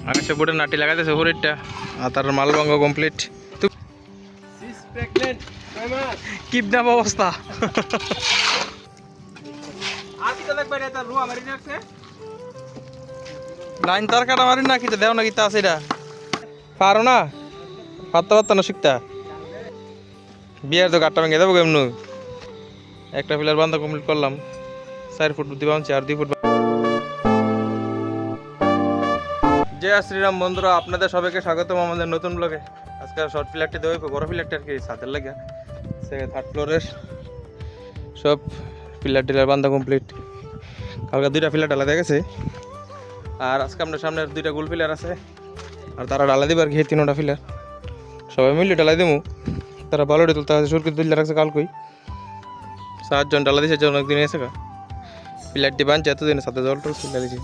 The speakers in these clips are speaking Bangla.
আকাশে বোটে নাটি লাগাইতেছে হরিটা আর তার মালভঙ্গ কমপ্লিট কিডন্যাপ অবস্থা লাইন তার কাটা মারি না কিতা দেও না কিতা আছে এটা পারো না পারতে পারতো না শিখতা বিয়ার তো গাটটা ভেঙে দেবো কেমন একটা পিলার বান্ধা কমপ্লিট করলাম 4 ফুট বুদ্ধি বাঁধছি আর 2 ফুট। জয় শ্রীরাম বন্ধুরা, আপনাদের সবাইকে স্বাগতম আমাদের নতুন ব্লগে। আজকে শর্ট ফিলারটি দেবো, বড় ফিলারটি আর কি ছাদের লাগে থার্ড ফ্লোরের সব পিলার টিলার বান্ধা কমপ্লিট। কালকে 2টা পিলার ডালা দিয়ে গেছে আর আজকে আপনার সামনে 2টা গোল পিলার আছে আর তারা ডালা দিবে আর কি 3টা পিলার সবাই মিলে ডালাই দেবো। তারা বালুটি তুলতে আছে সুরকি তুলতে রাখছে কালকই 7 জন ডালা দিয়েছে অনেকদিন এসে গা পিলারটি বানছে এতদিন সাথে জল টল তুলে দিয়েছে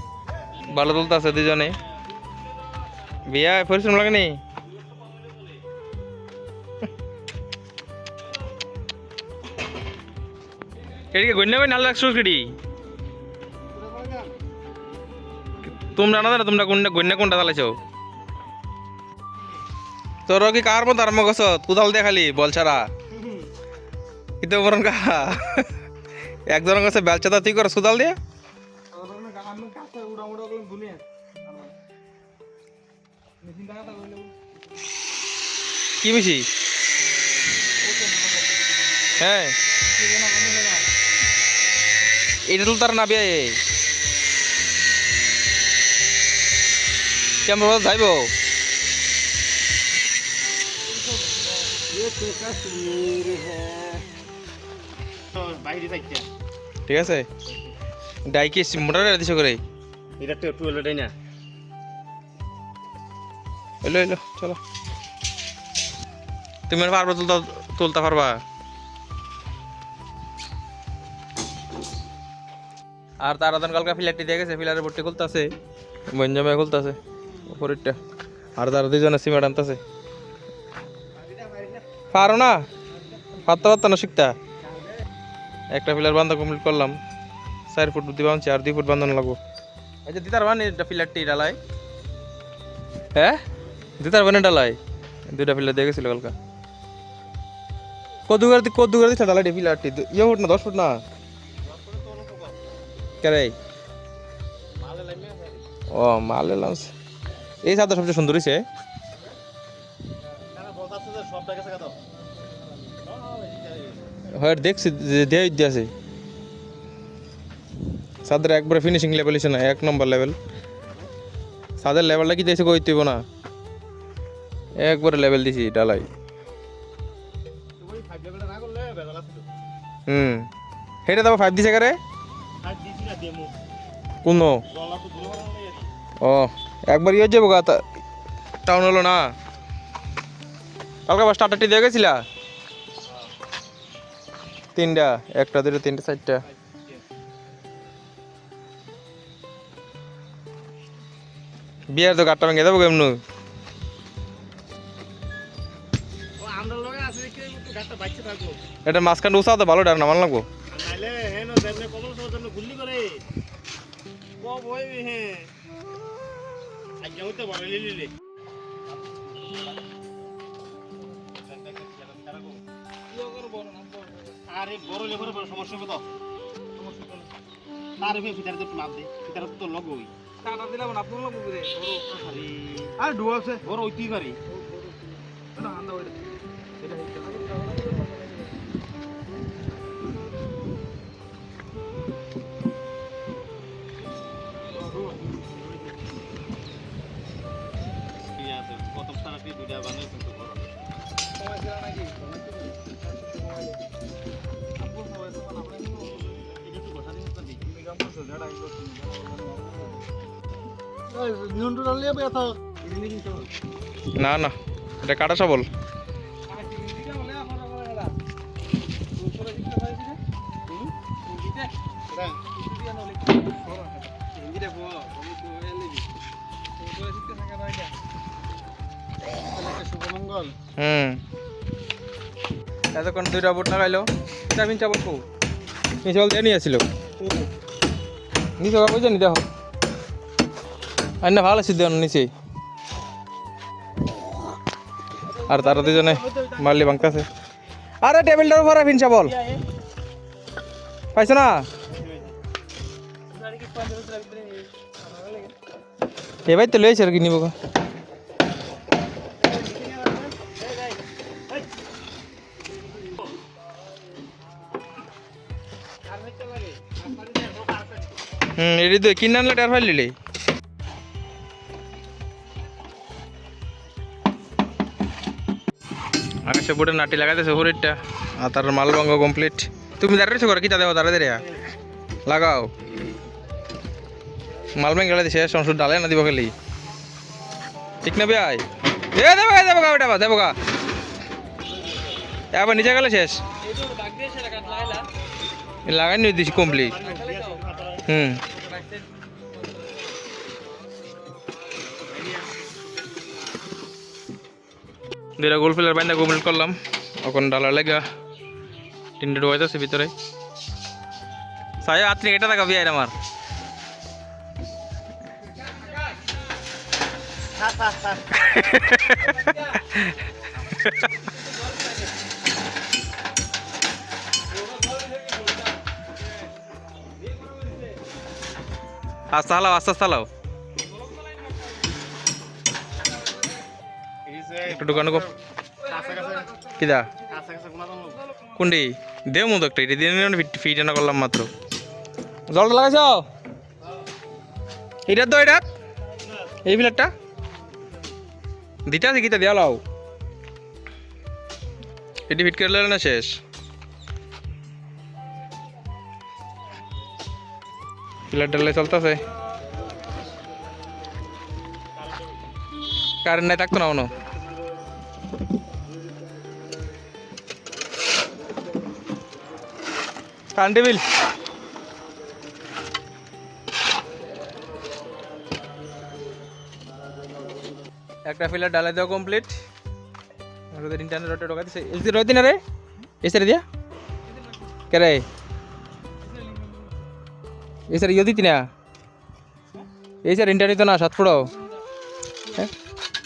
বালু তুলতে আছে 2জনে। বিয়া পরিশ্রম লাগে নি এদিকে গন্যা ভাই নাল লাগছো কেডি তোমরা না জানো তোমরা গন্যা কোনটা চালাইছো তোর কি কার মতো আরম্ভ করছ কোদাল দিয়ে খালি বল ছাড়া কিন্তু বরং কা একজনের কাছে বেলচাদা তুই করছ কোদাল দিয়ে কি মিশি হ্যাঁ এটা তো তার না বিয়ে কেমন যাইব ঠিক আছে ডাইকে মোটর দিছো করে এটা একটু হলো তাই না এলো এলো চলো তুমি পারবা তুলতে পারবা আর তার আদান কালকা ফিলারটি দিয়ে গেছে ফিলারের বোটটি খুলতেছে বঞ্জমে খুলতেছে উপরেরটা আর তার 2জনে সিমেন্ট আনতেছে পারো না পারতে পারতো না শিখতা একটা পিলার বান্ধা কমপ্লিট করলাম 4 ফুট বুদ্ধি বাঁধছি আর 2 ফুট বান্ধানো লাগবো। আচ্ছা দিতার বানি পিলারটি ডালাই হ্যাঁ দিতার বানি ডালাই 2টা পিলার দিয়ে গেছিল কালকা কদুগার দিচ্ছে ডালাই পিলারটি ইয়ে ফুট না 10 ফুট না কেরে ও মালে লাউস এই ছাদটা সবচেয়ে সুন্দর হয়েছে হয় দেখছি দিয়ে আছে ছাদের একবারে ফিনিশিং লেভেল হয়েছে না 1 নম্বর লেভেল ছাদের লেভেলটা কি দিয়েছে কই তুইব না একবারে লেভেল দিছি ডালাই সেটা তো 5 দিছে কারে কোন ও একবার ইয়ে যাবো গা টাউন হলো না কালকে আবার স্টার্টারটি দিয়ে গেছিলা 3টা 1টা 2টা 3টা 4টা বিয়ার তো গাটটা ভেঙে দেবো কেমন এটা মাঝখানে উঁচা তো ভালো ডার নামান লাগবো আরে বড় লেভেলের বড় সমস্যা হবে তো তার ভিতরে তো লাভ দে ভিতরে তো লগই টাটা দিলাম না আপনি লগ করে বড় আরে আর ডুয়া আছে বড় ওইটি পারি না আন্দা ওইটা এটা ঠিক আছে প্রথম স্থানটি 2টা বানাই কিন্তু বড় সময় ছিল নাকি না না এটা কাটা সবল এতক্ষণ 2টা বোট লাগাইলো চাবিন চাবল কো নিচে বল দিয়ে নিয়ে আসছিল নিচে বুঝে নি দেখো আর না ভালো সিদ্ধ নিচে আর তারা দুজনে মারলি ভাঙতেছে আরে টেবিলটার উপরে ফিনসা বল পাইছো না এবার তো লইছে আর কি নিব এটি তো কিনে আনলে টের ফাইলি আকাশে বুটে নাটি লাগাইতেছে হরিটা আর তার মালভঙ্গ কমপ্লিট তুমি দাঁড়িয়েছো করে কিটা দেবো দাঁড়া দাঁড়িয়া লাগাও মালভঙ্গ গেলে শেষ সংসদ ডালে না দিব খালি ঠিক না ভাই এ দেবো দেবো গা বেটা দেবো গা আবার নিচে গেলে শেষ লাগাই নিয়ে দিছি কমপ্লিট দুইটা গোল ফিলার বাইন্দা কমপ্লিট করলাম এখন ডালার লেগা তিনটে ঢোকাইতেছে ভিতরে সাহেব আপনি এটা দেখাবি আর আমার আস্তে হালাও আস্তে আস্তে হালাও একটু ঢুকানো কিদা কোনটি দেও মতো একটা এটা দিয়ে ফিট এনে করলাম মাত্র জলটা লাগাইছ এটা তো এটা এই ফিলারটা দিতে আছে কিতা দেওয়া লাও এটি ফিট করে না শেষ ফিলার ডালে চলতেছে কারেন্ট নাই থাকতো না কোনো কারেন্ট টেবিল একটা ফিলার ডালাই দেওয়া কমপ্লিট ইন্টারনেট রোটে ঢোকা দিছে এসে রোদ দিন রে এসে দিয়া কে রে এসে ইয়ে দিতি না এসে ইন্টারনেট না সাত পড়ো হ্যাঁ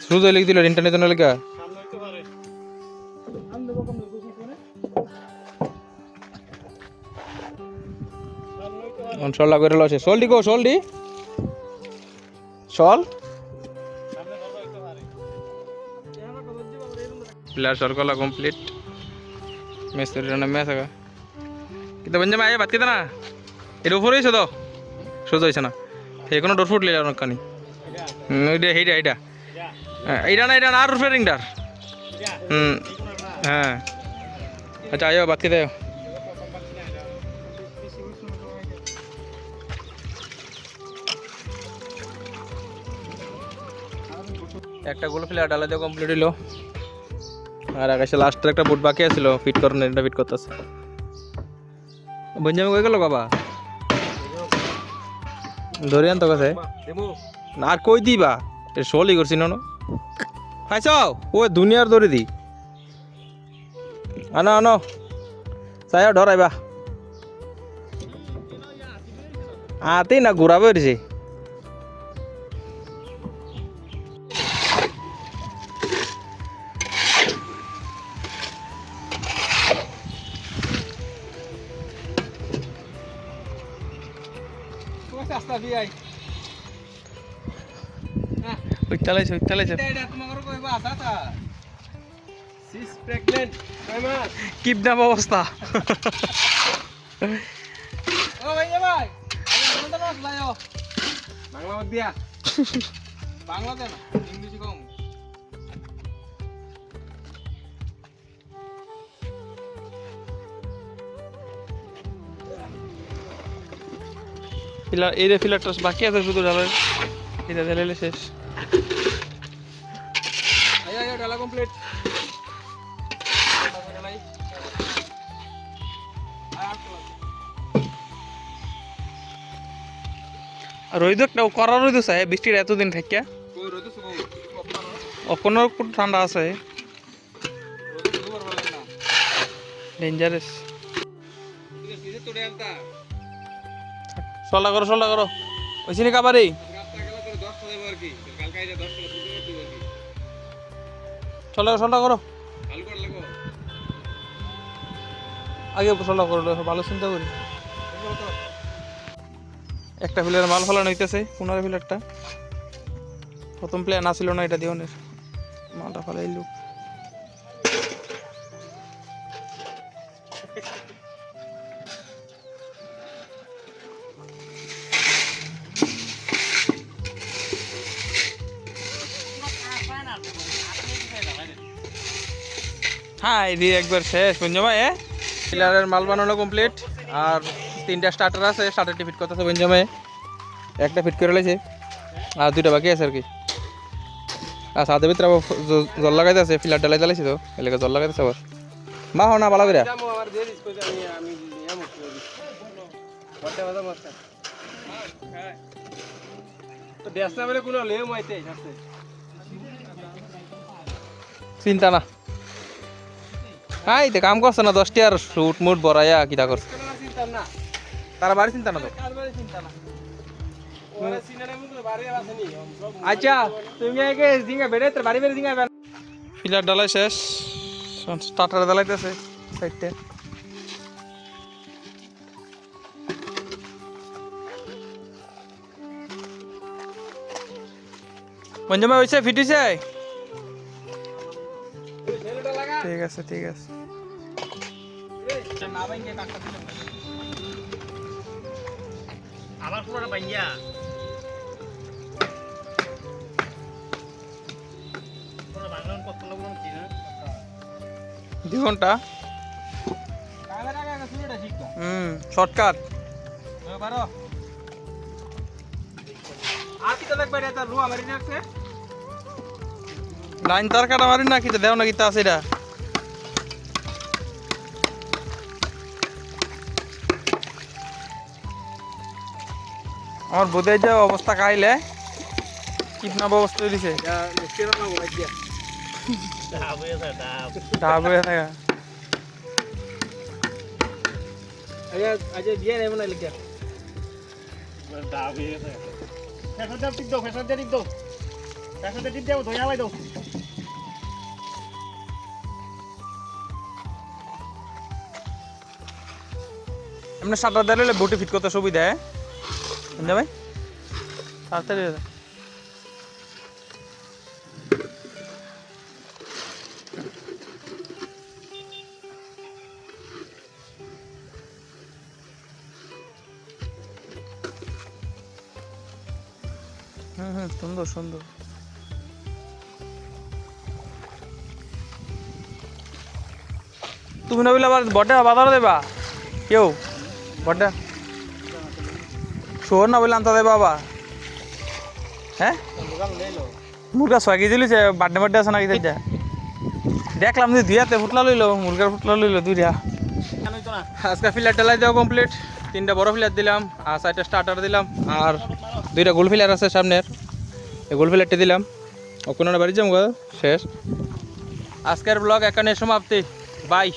শুধু লিখে দিল ইন্টারনেট না লেখা অনসল লাগবে লসে সলডি গো সলডি সল प्लेयर सर्कल कंप्लीट मैच तो रन मैच है कितना बन जाए बात कितना ये डोर ही सो सोचो ऐसा ना ये कोनो डोर फुट ले जाओ नक्कानी इधर हेडा हेडा इधर ना आर रिपेयरिंग डर हाँ अच्छा आयो बात कितना একটা গোল ফিলার ডালা দিয়ে কমপ্লিট হলো আর আকাশে লাস্টের একটা বুট বাকি আছিল ফিট করুন এটা ফিট করতেছে বঞ্জামি কই গেল বাবা ধরে আন তো কাছে না আর কই দিবা এ শোলি করছি না খাইছ ও দুনিয়ার ধরে দি আনো আনো চাই ধরাইবা আতেই না ঘুরাবে এসে কিডন্যাপ অবস্থা এই রে ফিলারটা বাকি আছে শুধু ডালার এটা ঢেলে শেষ আয়া ডালা কমপ্লিট রইদ একটা করা রইদ চাই বৃষ্টির এতদিন থাকিয়া অপন খুব ঠান্ডা আছে ডেঞ্জারাস চলা করো ওইখানে কাবারি চলো চলা করো আগে চলা করো ভালো চিন্তা করি একটা ফিলের মাল ফেলানো হইতেছে 15 ফিলারটা প্রথম প্ল্যান আসিল না এটা দিওনের মালটা ফেলাইলু হ্যাঁ এই একবার শেষ পঞ্জমা পিলারের মাল বানানো কমপ্লিট আর 3টা স্টার্টার আছে স্টার্টারটি ফিট করতেছে পঞ্জমে একটা ফিট করে লাইছে আর 2টা বাকি আছে আর কি আর সাথে ভিতরে জল লাগাইতে আছে ফিলার ডালাই চালাইছি তো এলাকা জল লাগাইতেছে আবার মা হো না ভালো করে চিন্তা না হ্যাঁ তো কাম করছে না 10টি আর শুট মুট বড়াইয়া কিটা করছে তারা বাড়ি চিন্তা না তো আচ্ছা তুমি আগে জিঙ্গা বেড়ে তোর বাড়ি বেড়ে জিঙ্গা ফিলার ডালাই শেষ স্টার্টার ডালাইতেছে সাইডে পঞ্জমে হয়েছে ফিটিছে ঠিক আছে ঠিক আছে আমার পুরোটা বাইয়া 2 ঘন্টা শর্টকাট লাইন তার কাটা মারি না কিটা দেও না কিটা আছে এটা আমার বোধহয় যে অবস্থা খাইলে কিপনা অবস্থা দিছে ডাব হয়ে থাকা এমনি সাঁতার দিলে বটি ফিট করতে সুবিধা হ্যাঁ বুঝলে ভাই তাড়াতাড়ি সুন্দর সুন্দর তুমি না বলে আবার বটে বাজার দেবা কেউ বটে শোর না বলে আনতে দেবা আবার হ্যাঁ মুরগা 6 কেজি লিছে বার্থডে বার্থডে আছে নাকি সেইটা দেখলাম যে 2 ফুটলা লইলো মুরগার ফুটলা লইলো 2টা আজকে ফিলার ডালাই দেওয়া কমপ্লিট 3টা বড় ফিলার দিলাম আর 4টা স্টার্টার দিলাম আর 2টা গোল ফিলার আছে সামনের এই গোল ফিলারটি দিলাম ওখানে বাড়ি যাবো শেষ আজকের ব্লগ এখানে সমাপ্তি বাই